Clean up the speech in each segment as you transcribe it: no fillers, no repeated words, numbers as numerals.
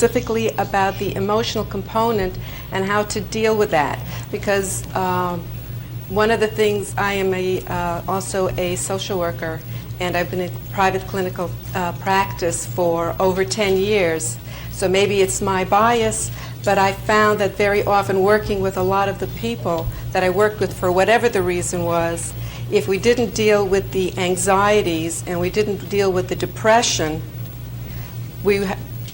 specifically about the emotional component and how to deal with that, because one of the things, I am also a social worker, and I've been in private clinical practice for over 10 years. So maybe it's my bias, but I found that very often working with a lot of the people that I worked with, for whatever the reason was, if we didn't deal with the anxieties and we didn't deal with the depression,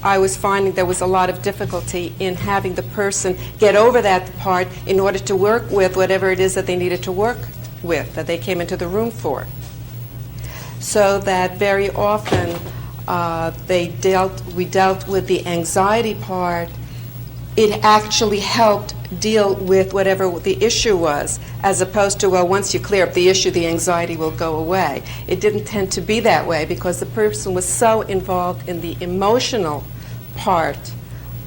I was finding there was a lot of difficulty in having the person get over that part in order to work with whatever it is that they needed to work with, that they came into the room for. So that very often we dealt with the anxiety part. It actually helped deal with whatever the issue was, as opposed to, well, once you clear up the issue, the anxiety will go away. It didn't tend to be that way because the person was so involved in the emotional part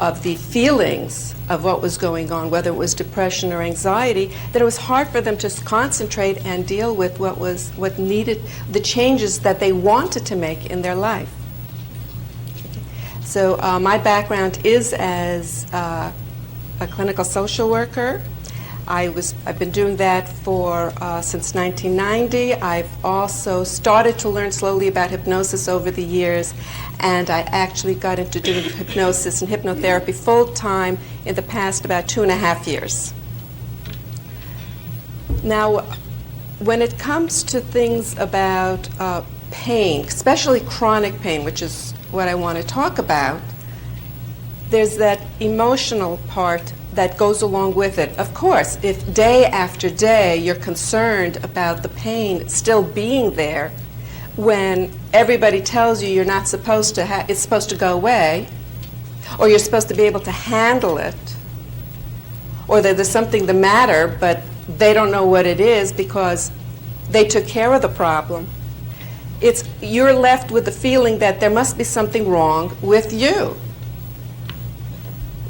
of the feelings of what was going on, whether it was depression or anxiety, that it was hard for them to concentrate and deal with what needed, the changes that they wanted to make in their life. So my background is as a clinical social worker. I've been doing that for since 1990. I've also started to learn slowly about hypnosis over the years, and I actually got into doing hypnosis and hypnotherapy full-time in the past about 2.5 years. Now, when it comes to things about pain, especially chronic pain, which is what I want to talk about, there's that emotional part that goes along with it. Of course, if day after day you're concerned about the pain still being there, when everybody tells you you're not supposed to it's supposed to go away, or you're supposed to be able to handle it, or that there's something the matter, but they don't know what it is because they took care of the problem, you're left with the feeling that there must be something wrong with you.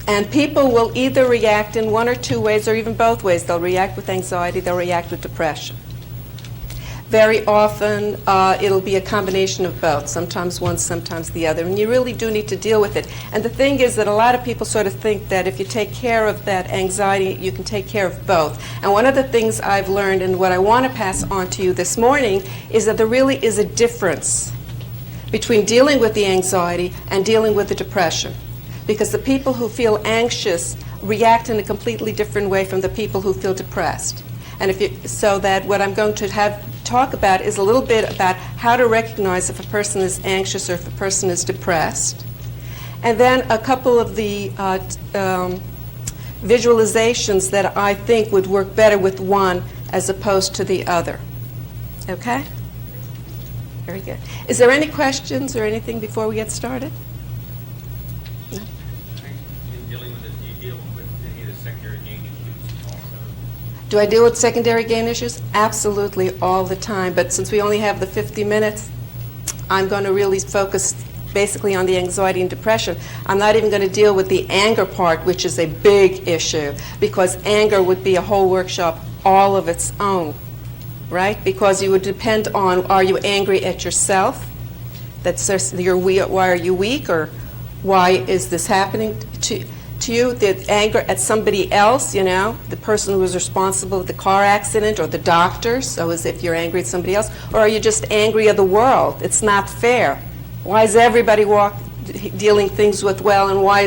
And people will either react in one or two ways, or even both ways. They'll react with anxiety, they'll react with depression. Very often, it'll be a combination of both, sometimes one, sometimes the other, and you really do need to deal with it. And the thing is that a lot of people sort of think that if you take care of that anxiety, you can take care of both. And one of the things I've learned, and what I want to pass on to you this morning, is that there really is a difference between dealing with the anxiety and dealing with the depression. Because the people who feel anxious react in a completely different way from the people who feel depressed. And so that what I'm going to talk about is a little bit about how to recognize if a person is anxious or if a person is depressed. And then a couple of the visualizations that I think would work better with one as opposed to the other. Okay? Very good. Is there any questions or anything before we get started? No? Do I deal with secondary gain issues? Absolutely, all the time. But since we only have the 50 minutes, I'm going to really focus basically on the anxiety and depression. I'm not even going to deal with the anger part, which is a big issue, because anger would be a whole workshop all of its own, right? Because you would depend on, are you angry at yourself? Why are you weak, or why is this happening to you? The anger at somebody else, you know, the person who was responsible for the car accident, or the doctor, so as if you're angry at somebody else, or are you just angry at the world? It's not fair. Why is everybody dealing things with well, and why